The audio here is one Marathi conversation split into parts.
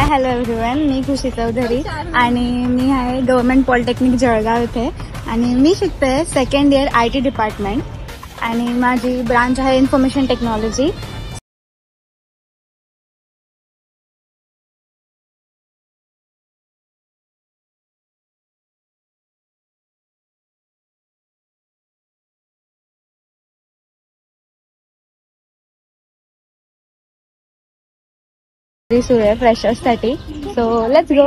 हॅलो एव्हरीवन, मी खुशी चौधरी आणि मी आहे गव्हर्नमेंट पॉलिटेक्निक जळगाव इथे आणि मी शिकते सेकंड इयर IT डिपार्टमेंट आणि माझी ब्रांच आहे इन्फॉर्मेशन टेक्नॉलॉजी. सुरू आहे फ्रेशर्ससाठी. So let's go.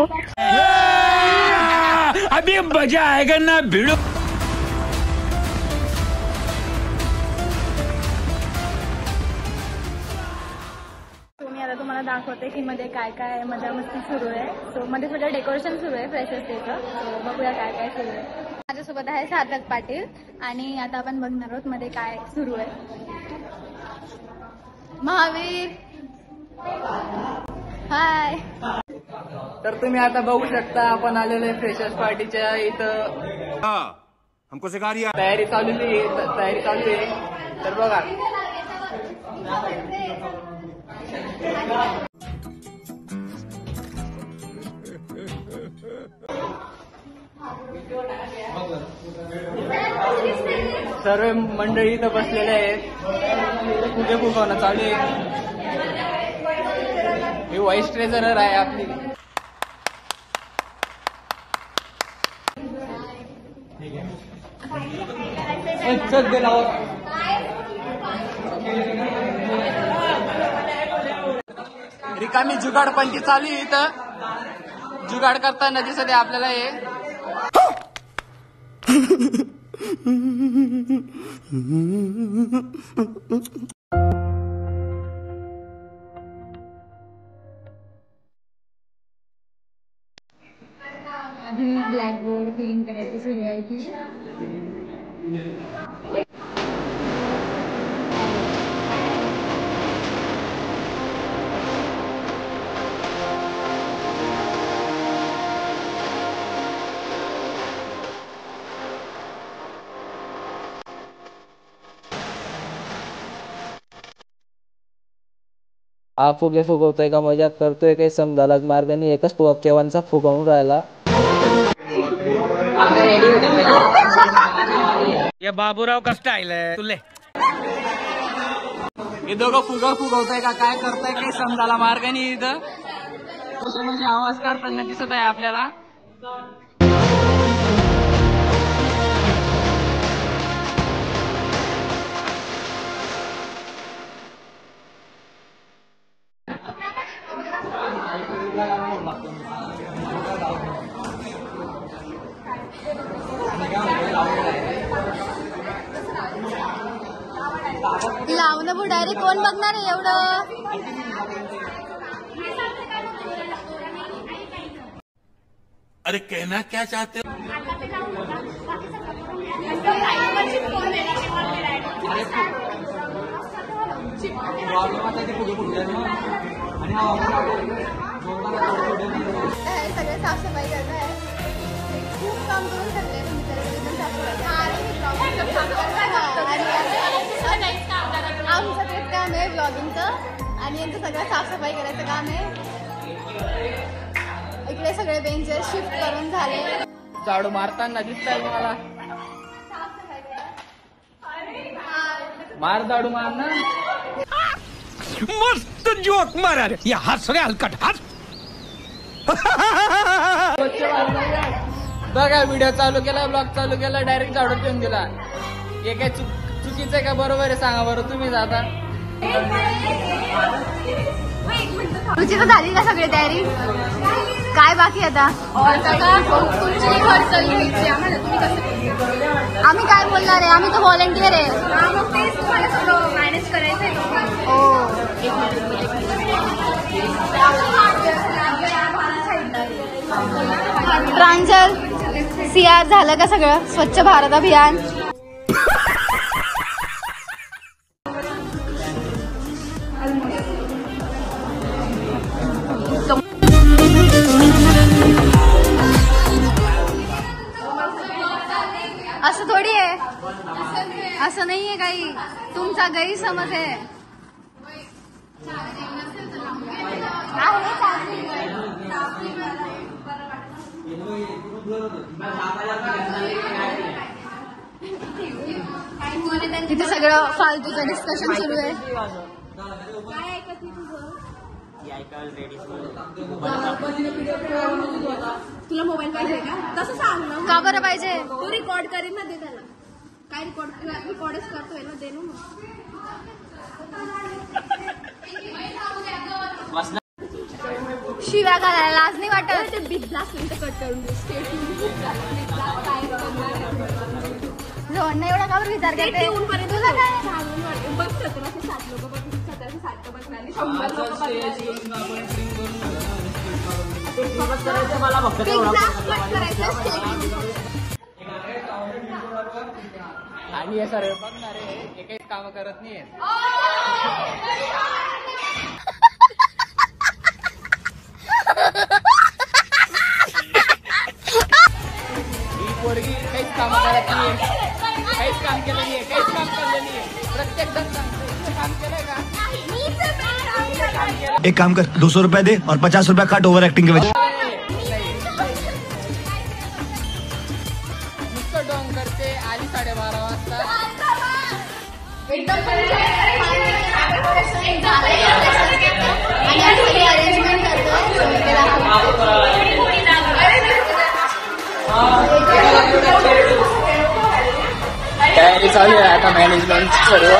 अभी मजा आएगा ना भिड़ो. मी आता तुम्हाला दाखवते की मध्ये काय काय मजा मस्ती सुरू आहे. सो मध्ये सगळं डेकोरेशन सुरू आहे फ्रेशर्स डेचं. सो बघूया काय काय सुरू आहे. माझ्यासोबत आहे सार्थक पाटील आणि आता आपण बघणार आहोत मध्ये काय सुरू आहे. महावीर हाय. तर तुम्ही आता बघू शकता आपण आलेलो आहे फ्रेशर्स पार्टीच्या इथं. हमको सिखा रिया. तयारी चालू आहे. तर बघा सर्व मंडळी इथं बसलेले आहेत. फुगे फुगवणं चालू आहे. ही व्हाईस ट्रेझरर आहे आपली. रिकामी जुगाडपंथी चालू आहे इथं. जुगाड करताना दिसत आहे आपल्याला हे. ब्लॅकबोर्ड क्लीन करायची सुरू आहे की हा फुगे फुगवतोय का मजाक करतोय काही समजायलाच मार्ग नाही. एकच केव्हाचा फुगवून राहिला. ये बाबूराव का स्टाईल आहे तुले. हे दोघं फुगवताय का काय करताय काही समजायला मार्ग नाही. इथं आवाज करताना दिसत आहे आपल्याला. लावणं भाऊ डायरेक्ट कोण बघणार आहे एवढं. अरे कहना क्या चाहते हो. सगळे साफसफाई करत आहे. खूप काम करून ठरले. आमचं तेच काम आहे ब्लॉगिंगचं आणि यांचं सगळं साफसफाई करायचं काम आहे. इकडे सगळे बेंचेस शिफ्ट करून झाले. झाडू मारताना दिसतंय मला. मार झाडू मार ना. मस्त जोक मारा रे. या हस रे हलकट हस. बघा व्हिडिओ चालू केला, ब्लॉग चालू केला, डायरेक्ट झाडू ठेवून दिला. हे काय चुकीचं आहे का बरोबर आहे सांगा बरं तुम्ही. आता तुझी तर झाली का सगळी तयारी. काय बाकी आता. आम्ही काय बोलणार आहे. आम्ही तर व्हॉलेंटियर आहे. मॅनेज करायचंय. प्रांजल CR झालं का सगळं स्वच्छ भारत अभियान. असं थोडी आहे. असं नाहीये काही. तुमचा गैरसमज आहे. तिथे सगळं फालतूचं डिस्कशन सुरू आहे. तुला मोबाईल पाहिजे का? तसं सांग ना. का बरं पाहिजे? तू रिकॉर्ड करीन ना, दे त्याला. काय रिकॉर्डच करतोय ना, दे ना मग. शिव्या घालायला लाज नाही वाटत? ते बिग ब्लास्ट नंतर कट करून दे. काय रोहन एवढा का बरं विचार करते? पर्यंत तुला काय सांगून वाटतं बघ, 1760 लोक बघ, 1760 बघणार, 100 लोक मला फक्त आणि हे सर्व बघणारे एकच काम करत नाहीये. ही पोरगी काहीच काम करत नाहीये, काहीच काम केलं नाहीये, काहीच काम केलं नाहीये. प्रत्येक जण काम केलंय का? एक काम कर, 200 रुपया दे और 50 रुपया काट ओवर एक्टिंग के वजह. नुसतं डोंग करते. आली 12:30 वाजता. तयारी चालू आहे आता मॅनेजमेंट सर्व.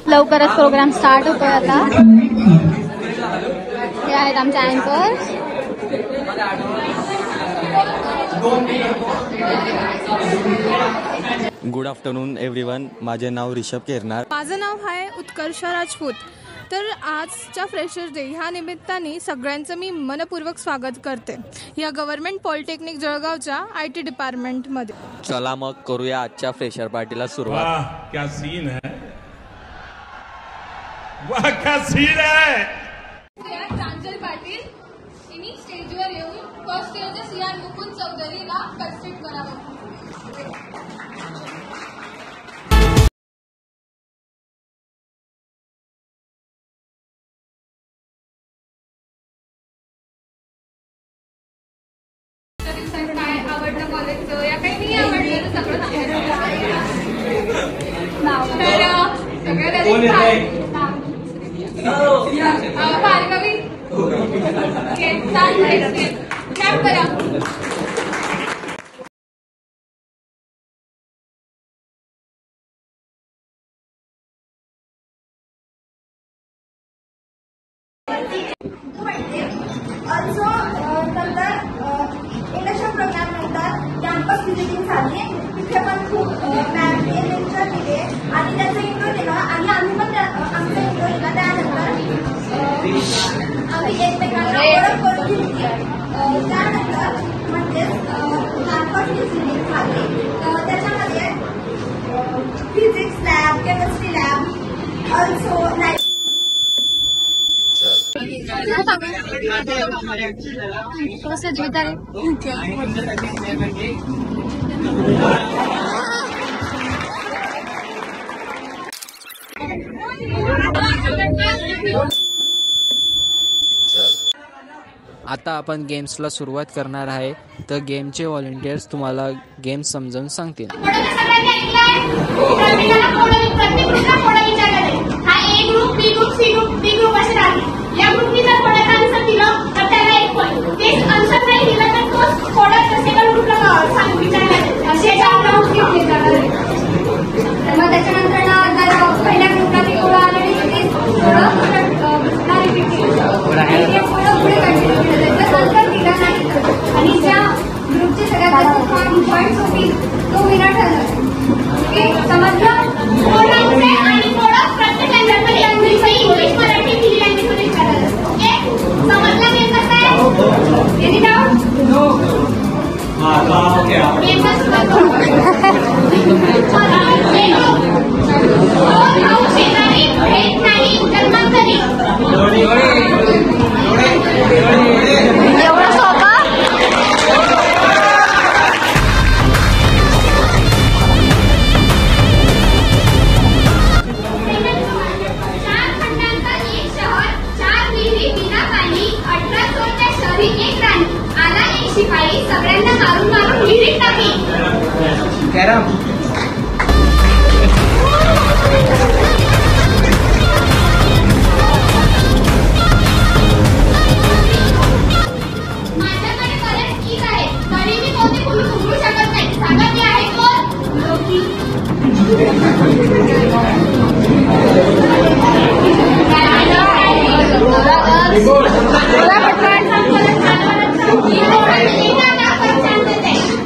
लवकरच प्रोग्राम स्टार्ट होतोय आता. हे आहेत आमचे अँकर. Good afternoon everyone. माझे नाव ऋषभ केरनार. माझं नाव आहे उत्कर्ष राजपूत. तर आजच्या फ्रेशर्स डे ह्या निमित्ताने सगळ्यांचं मी मनपूर्वक स्वागत करते या गव्हर्नमेंट पॉलिटेक्निक जळगावच्या IT डिपार्टमेंटमध्ये. चला मग करूया आजच्या फ्रेशर पार्टीला सुरुवात. वाह क्या सीन है, वाह क्या सीन है. प्रांजल पाटील यांनी स्टेजवर येऊन फर्स्ट इयरच्या CR मुकुंद चौधरीला कन्स्ट्रक्ट करावं. काय आवडलं कॉलेजचं या काही नाही आवडलं सगळं भार्गवी कॅप करा. ऑल्सो नंतर इलेक्शन प्रोग्राम नंतर कॅम्पस व्हिजिटिंग झाली. तिथे पण खूप मॅम लेक्चर दिले आणि त्याचा इंट्रो दिला आणि आम्ही पण आमचा इंट्रो दिला. त्यानंतर आम्ही एकमेकांना ओळख करून घेतली. त्यानंतर म्हणजे कॅम्पस व्हिजिटिंग झाली. त्याच्यामध्ये physics lab, chemistry lab, also आता आपण गेम्सला सुरुवात करणार आहे. तर गेमचे व्हॉलंटियर्स तुम्हाला गेम समजावून सांगतील. या ग्रुपनी जर कोणाचा आन्सर दिलं तर त्याला 1 पॉईंट. तेच आन्सर नाही दिलं तर तो थोडं सेकंड ग्रुपला सांगून विचारला असे 4 राऊंड घेतले जाणार आहे. मग त्याच्यानंतर जर पहिल्या ग्रुपला ते थोडं आलेली ते थोडं रिपीट केलं पुढे कंटिन्यू केलं जर आन्सर दिला नाही आणि ज्या ग्रुपचे सगळ्यात जास्त पॉईंट्स होतील तो विनर ठरला. ओके समजलं. कोणाचे आणि थोडं प्रत्येक लँग्वेजमध्ये इंग्लिश मराठी हिंदी लँग्वेजमध्ये विचारायला. ओके समजलं गेम कसं आहे. शिपाई सगळ्यांना मारून मारून विहिरीत टाकली. माझ्याकडे बरेच कीज आहेत, तरी मी कोणते कुलूप उघडू शकत नाही. सांगा ती आहे कोण? लोकी.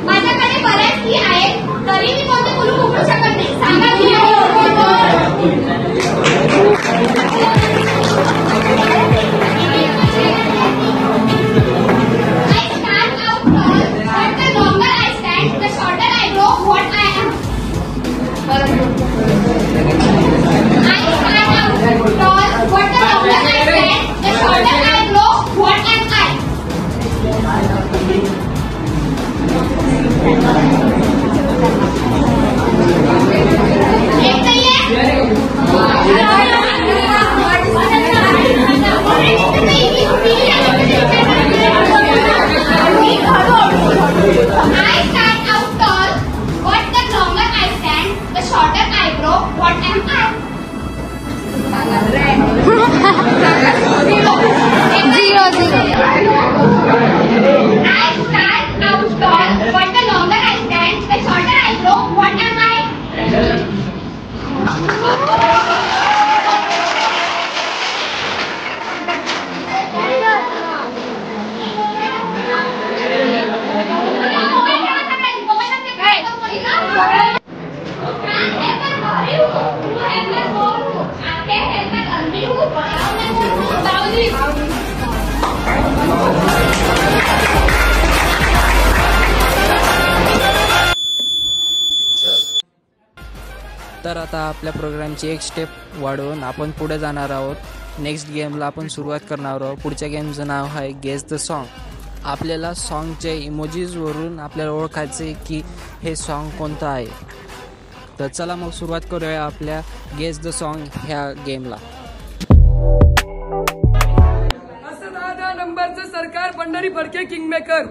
माझ्याकडे बऱ्याच की आहेत, तरी मी कोणते कुलूप उघडू शकत नाही. सांगा ती आहे तर आता आपल्या प्रोग्रामची एक स्टेप वाढवून आपण पुढे जाणार आहोत. नेक्स्ट गेमला आपण सुरुवात करणार आहोत. पुढच्या गेमचं नाव आहे गेस द सॉन्ग. आपल्याला सॉन्गच्या इमोजीजवरून आपल्याला ओळखायचे की हे सॉन्ग कोणतं आहे. तर चला मग सुरुवात करूया आपल्या गेस द सॉन्ग ह्या गेमला. असं 10 नंबरचं सरकार पंढरी फडके किंगमेकर.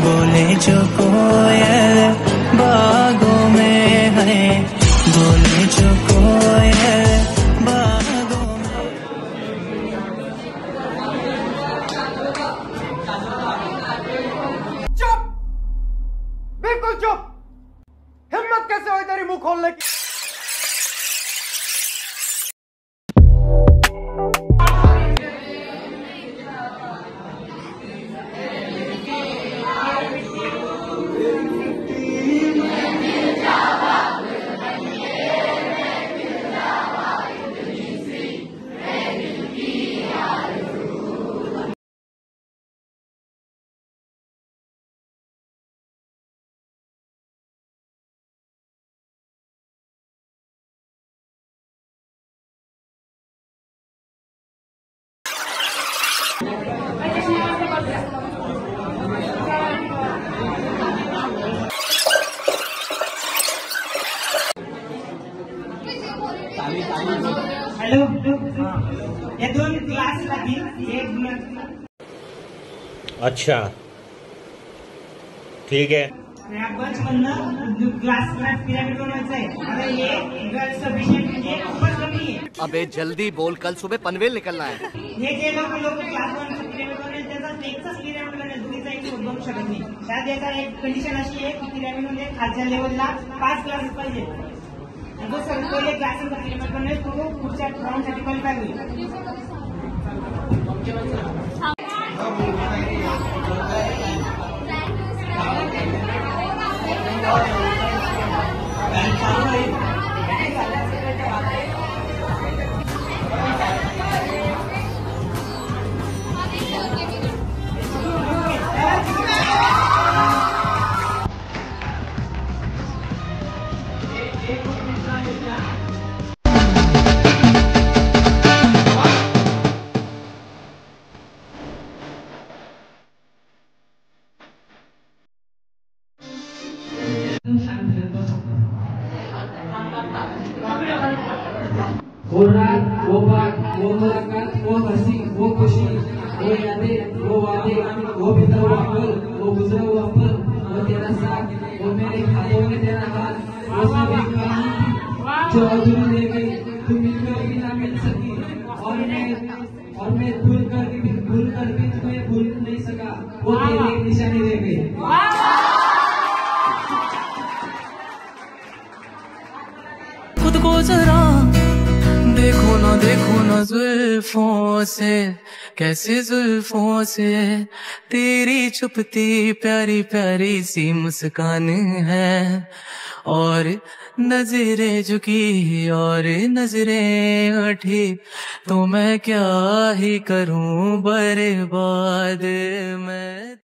बोले जो कोयल बागों में है, बोले जो कोयल बागों में. चुप, बिल्कुल चुप. हिम्मत कैसे हुई तेरी मुंह खोलने की? हॅलो या 2 क्लास लागतील एक अच्छा ठीक है बच मधनं क्लास पिरामिड बनवायचं आहे. आता हे गर्ल्स सफिशियंट म्हणजे खूपच कमी आहे. अबे जल्दी बोल, कल सुबह पनवेल निकलना है. हे जे लोक क्लास 1 पिरामिड बनवले त्याचा एकच पिरामिड बनवले, दुसरीचा एक बनवू शकत नाही. त्यात याचा एक कंडिशन अशी आहे की पिरामिड मध्ये खालच्या लेवलला 5 क्लासेस पाहिजे. जो सर्व क्लासेस पिरामिड बनवले तो पुढच्या राऊंड साठी क्वालिफाय होईल. वो रात वो बात वो मुलाकात वो हंसी वो खुशी वो यादें वो वादे वो बीता हुआ पल वो गुजरा हुआ पल वो तेरा साथ वो मेरे हाथों में तेरा हाथ वो सब एक कहानी जो अधूरी रह गई तू मिलकर भी ना मिल सकी और मैं भूल कर भी तुम्हें भूल नहीं सका वो तेरी एक निशानी रह गई. खुद को जरा देखो ना जुल्फों से कैसे जुल्फों से तेरी चुपती प्यारी प्यारी सी मुस्कान है और नजरें झुकी और नजरें उठी तो मैं क्या ही करूं बर्बाद मैं.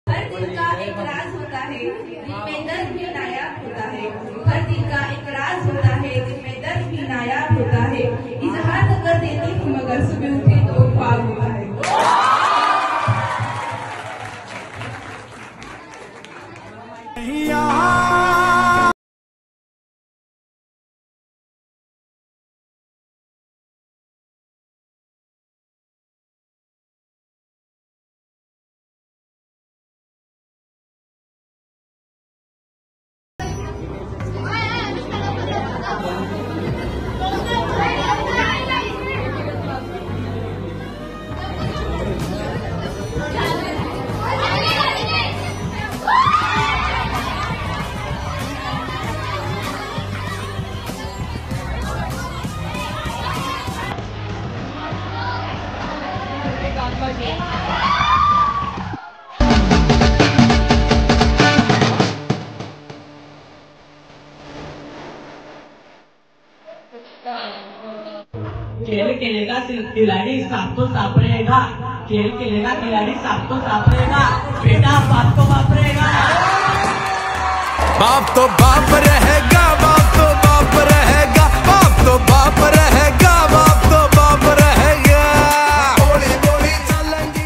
हर दिल का एक राज होता है दिल में दर्द भी नायाब होता है. हर दिल का एक राज होता है दिल में दर्द भी नायाब होता है. इजहार तो कर देती हूँ मगर सुबह उठे तो ख्वाब होता है. खेल खेलेगा खिलाड़ी साफ तो सापड़ेगा. खेल खेलेगा खिलाड़ी साफ तो सापड़ेगा. बेटा बाप को वापरेगा. बाप तो बाप रहेगा, बाप तो बाप रहेगा, बाप तो बाप रहेगा, बाप तो बाप रहेगा. गोली गोली चलेंगी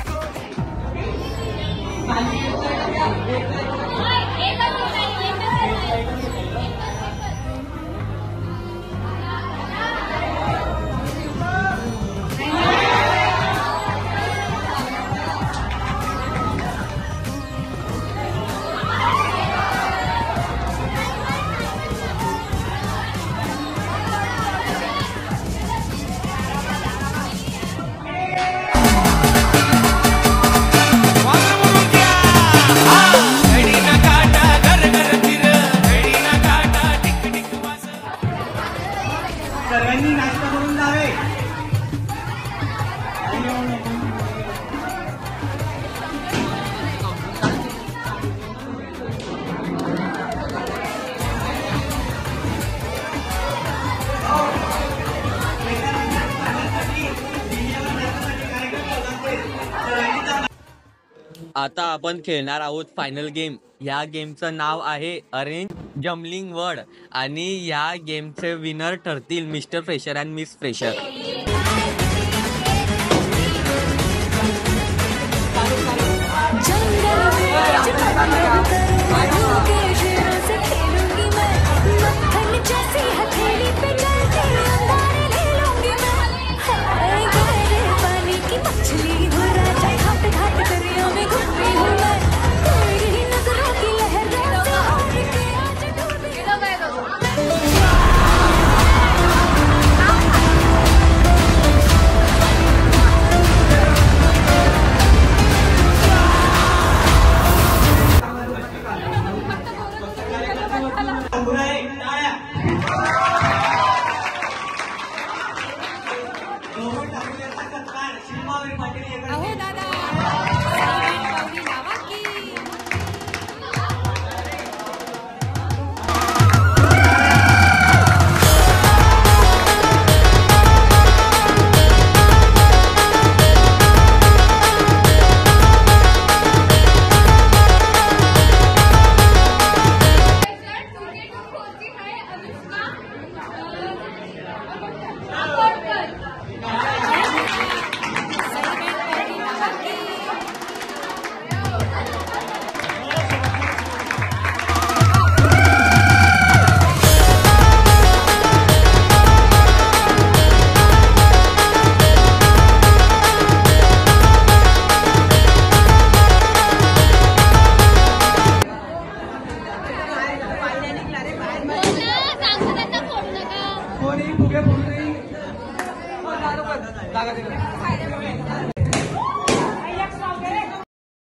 सर्वांनी नाश्ता करून जावे. आता आपण खेळणार आहोत फायनल गेम. या गेमचं नाव आहे अरेंज जम्बलिंग वर्ड आणि या गेमचे विनर ठरतील mister fresher and miss fresher. जैसी हथेली पे चलती अंगारे ले लूंगी मैं.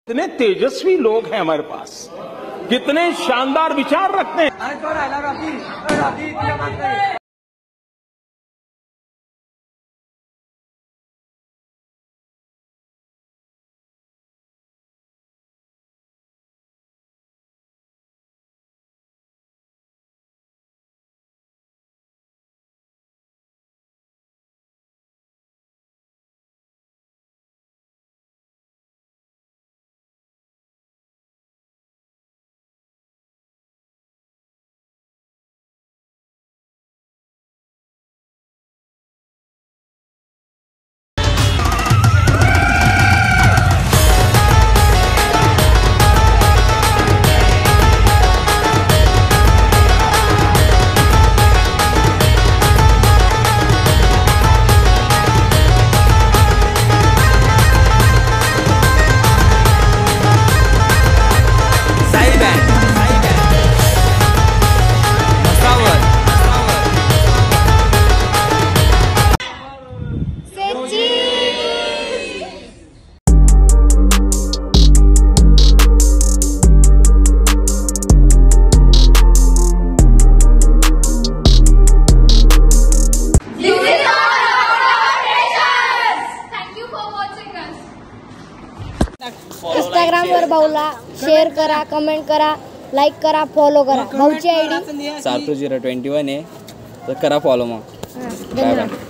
कितने तेजस्वी लोग हैं हमारे पास, कितने शानदार विचार रखते हैं। इंस्टाग्रामवर भाऊला शेअर करा, कमेंट करा, लाईक करा, फॉलो करा. भाऊची आयडी सार्थू 021 आहे, तर करा फॉलो मग. धन्यवाद.